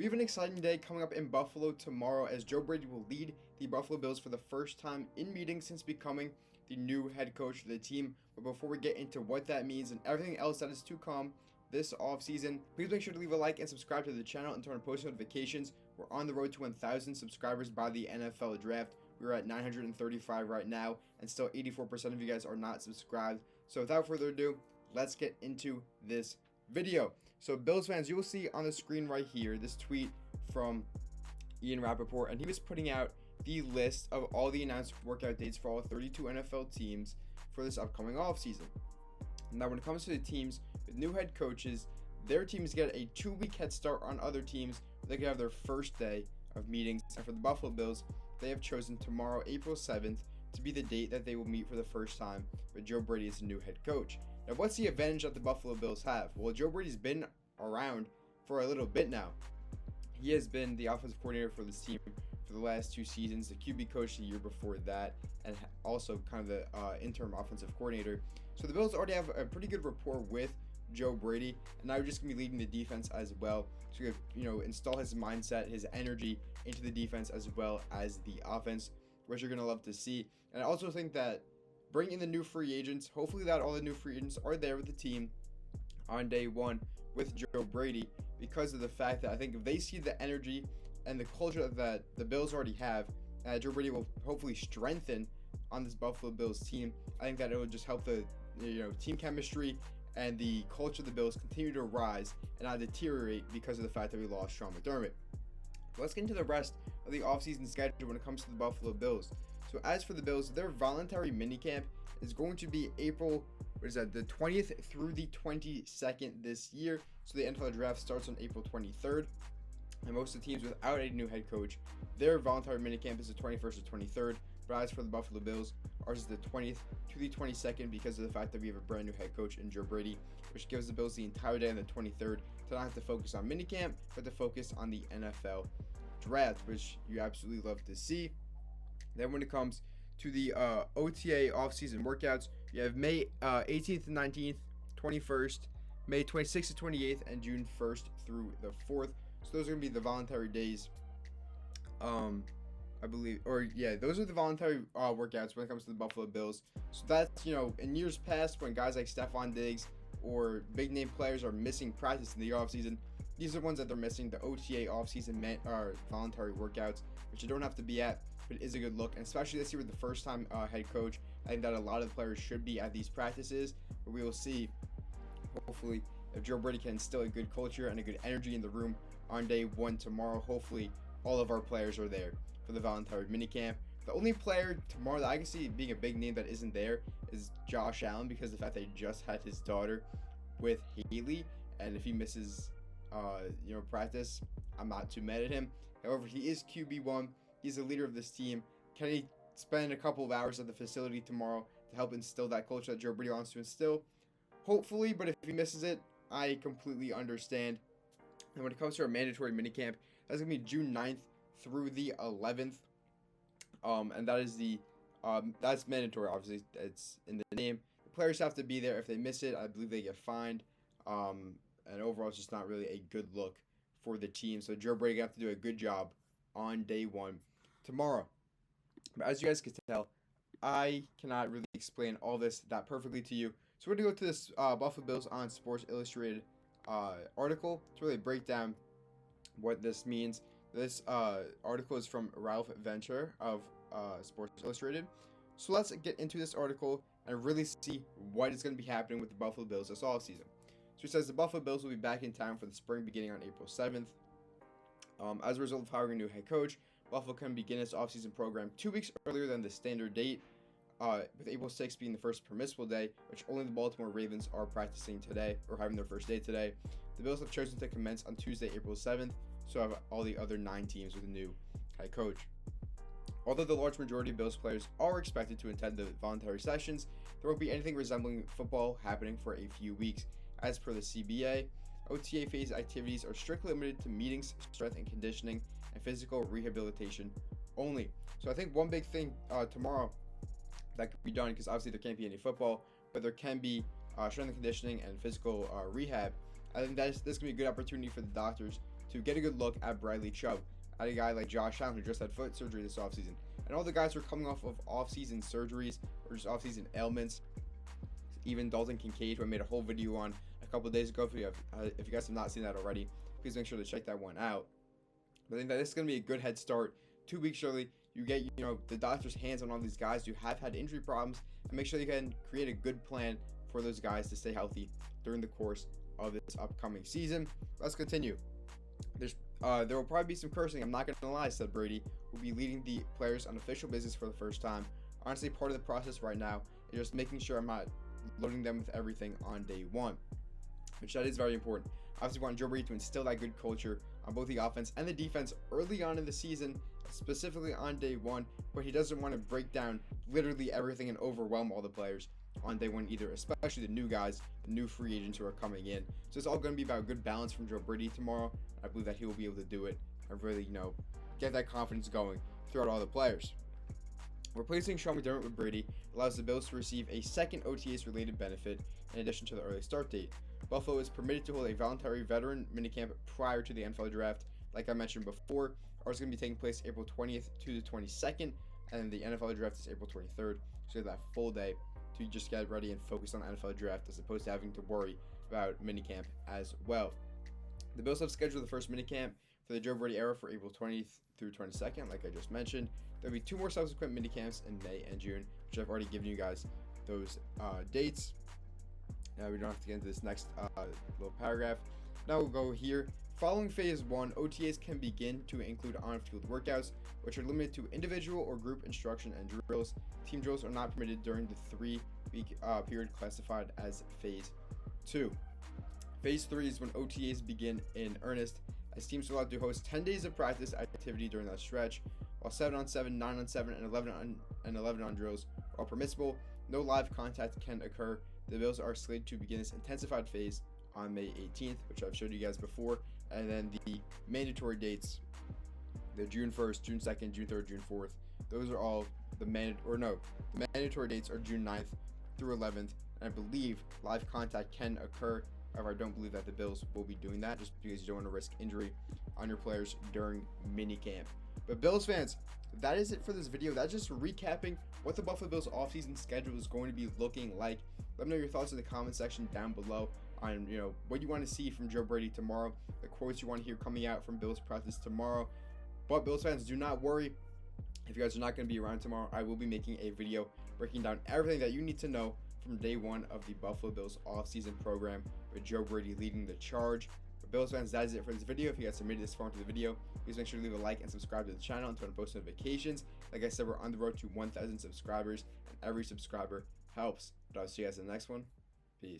We have an exciting day coming up in Buffalo tomorrow as Joe Brady will lead the Buffalo Bills for the first time in meetings since becoming the new head coach of the team. But before we get into what that means and everything else that is to come this offseason, please make sure to leave a like and subscribe to the channel and turn on post notifications. We're on the road to 1,000 subscribers by the NFL draft. We're at 935 right now, and still 84% of you guys are not subscribed. So without further ado, let's get into this video. So Bills fans, you will see on the screen right here this tweet from Ian Rappaport, and he was putting out the list of all the announced workout dates for all 32 NFL teams for this upcoming offseason. Now when it comes to the teams with new head coaches, their teams get a 2-week head start on other teams. They can have their first day of meetings, and for the Buffalo Bills, they have chosen tomorrow, April 7th, to be the date that they will meet for the first time with Joe Brady as the new head coach. Now, what's the advantage that the Buffalo Bills have? Well, Joe Brady's been around for a little bit now. He has been the offensive coordinator for this team for the last 2 seasons, the QB coach the year before that, and also kind of the interim offensive coordinator. So the Bills already have a pretty good rapport with Joe Brady, and now we're just going to be leading the defense as well. So we have, install his mindset, his energy into the defense as well as the offense, which you're going to love to see. And I also think that bring in the new free agents. Hopefully that all the new free agents are there with the team on day one with Joe Brady, because of the fact that I think if they see the energy and the culture that the Bills already have, Joe Brady will hopefully strengthen on this Buffalo Bills team. I think that it will just help the team chemistry and the culture of the Bills continue to rise and not deteriorate because of the fact that we lost Sean McDermott. Let's get into the rest of the offseason schedule when it comes to the Buffalo Bills. So as for the Bills, their voluntary minicamp is going to be April, the 20th through the 22nd this year. So the NFL draft starts on April 23rd. And most of the teams without a new head coach, their voluntary minicamp is the 21st or 23rd. But as for the Buffalo Bills, ours is the 20th to the 22nd because of the fact that we have a brand new head coach in Joe Brady, which gives the Bills the entire day on the 23rd to not have to focus on minicamp, but to focus on the NFL draft, which you absolutely love to see. Then when it comes to the OTA offseason workouts, you have May 18th and 19th, 21st, May 26th to 28th, and June 1st through the 4th. So those are going to be the voluntary days, I believe. Those are the voluntary workouts when it comes to the Buffalo Bills. So that's, in years past when guys like Stephon Diggs or big-name players are missing practice in the offseason, these are the ones that they're missing, the OTA offseason voluntary workouts, which you don't have to be at, but it is a good look. And especially this year with the first-time head coach, I think that a lot of the players should be at these practices. But we will see, hopefully, if Joe Brady can instill a good culture and a good energy in the room on day one tomorrow. Hopefully, all of our players are there for the voluntary minicamp. The only player tomorrow that I can see being a big name that isn't there is Josh Allen, because of the fact that he just had his daughter with Haley, and if he misses practice, I'm not too mad at him. However, he is QB1. He's the leader of this team. Can he spend a couple of hours at the facility tomorrow to help instill that culture that Joe Brady wants to instill? Hopefully, but if he misses it, I completely understand. And when it comes to our mandatory minicamp, that's going to be June 9th through the 11th. And that is that's mandatory, obviously. It's in the name. The players have to be there. If they miss it, I believe they get fined. And overall, it's just not really a good look for the team. So Joe Brady going to have to do a good job on day one tomorrow. But as you guys can tell, I cannot really explain all this that perfectly to you. So we're going to go to this Buffalo Bills on Sports Illustrated article to really break down what this means. This article is from Ralph Venture of Sports Illustrated. So let's get into this article and really see what is going to be happening with the Buffalo Bills this offseason. So it says the Buffalo Bills will be back in town for the spring beginning on April 7th. As a result of hiring a new head coach, Buffalo can begin its offseason program 2 weeks earlier than the standard date, with April 6th being the first permissible day, which only the Baltimore Ravens are practicing today, or having their first day today. The Bills have chosen to commence on Tuesday, April 7th, so have all the other 9 teams with a new head coach. Although the large majority of Bills players are expected to attend the voluntary sessions, there won't be anything resembling football happening for a few weeks. As per the CBA, OTA phase activities are strictly limited to meetings, strength and conditioning, and physical rehabilitation only. So I think one big thing tomorrow that could be done, because obviously there can't be any football, but there can be strength and conditioning and physical rehab. I think this can be a good opportunity for the doctors to get a good look at Bradley Chubb, at a guy like Josh Allen who just had foot surgery this offseason, and all the guys who are coming off of offseason surgeries or just offseason ailments. Even Dalton Kincaid, who I made a whole video on a couple of days ago. If you guys have not seen that already, please make sure to check that one out. But I think that this is going to be a good head start. 2 weeks early, you get the doctor's hands on all these guys who have had injury problems, and make sure you can create a good plan for those guys to stay healthy during the course of this upcoming season. Let's continue. There will probably be some cursing. I'm not going to lie, said Brady, who will be leading the players on official business for the first time. Honestly, part of the process right now is just making sure I'm not loading them with everything on day one, which that is very important. Obviously, we want Joe Brady to instill that good culture on both the offense and the defense early on in the season, specifically on day one, but he doesn't want to break down literally everything and overwhelm all the players on day one either, especially the new guys, the new free agents who are coming in. So it's all going to be about good balance from Joe Brady tomorrow. I believe that he will be able to do it and really, get that confidence going throughout all the players. Replacing Sean McDermott with Brady allows the Bills to receive a second OTAs related benefit in addition to the early start date. Buffalo is permitted to hold a voluntary veteran minicamp prior to the NFL draft. Like I mentioned before, ours is going to be taking place April 20th to the 22nd, and the NFL draft is April 23rd. So you have that full day to just get ready and focus on the NFL draft as opposed to having to worry about minicamp as well. The Bills have scheduled the first minicamp for the Joe Brady era for April 20th through 22nd, like I just mentioned. There'll be 2 more subsequent minicamps in May and June, which I've already given you guys those dates. We don't have to get into this next little paragraph. Now we'll go here. Following phase 1, OTAs can begin to include on-field workouts, which are limited to individual or group instruction and drills. Team drills are not permitted during the 3-week period classified as phase 2. Phase 3 is when OTAs begin in earnest, as teams are allowed to host 10 days of practice activity during that stretch, while 7-on-7, 9-on-7, and 11-on drills are permissible. No live contact can occur. The Bills are slated to begin this intensified phase on May 18th, which I've showed you guys before, and then the mandatory dates, the June 1st, June 2nd, June 3rd, June 4th, those are all the mandatory dates are June 9th through 11th, and I believe live contact can occur. However, I don't believe that the Bills will be doing that just because you don't want to risk injury on your players during minicamp. But Bills fans, that is it for this video. That's just recapping what the Buffalo Bills offseason schedule is going to be looking like. Let me know your thoughts in the comment section down below on what you want to see from Joe Brady tomorrow, the quotes you want to hear coming out from Bills practice tomorrow. But Bills fans, do not worry. If you guys are not going to be around tomorrow, I will be making a video breaking down everything that you need to know from day one of the Buffalo Bills offseason program with Joe Brady leading the charge. But Bills fans, that is it for this video. If you guys have made it this far into the video, please make sure to leave a like and subscribe to the channel and turn on post notifications. Like I said, we're on the road to 1,000 subscribers, and every subscriber helps. But I'll see you guys in the next one. Peace.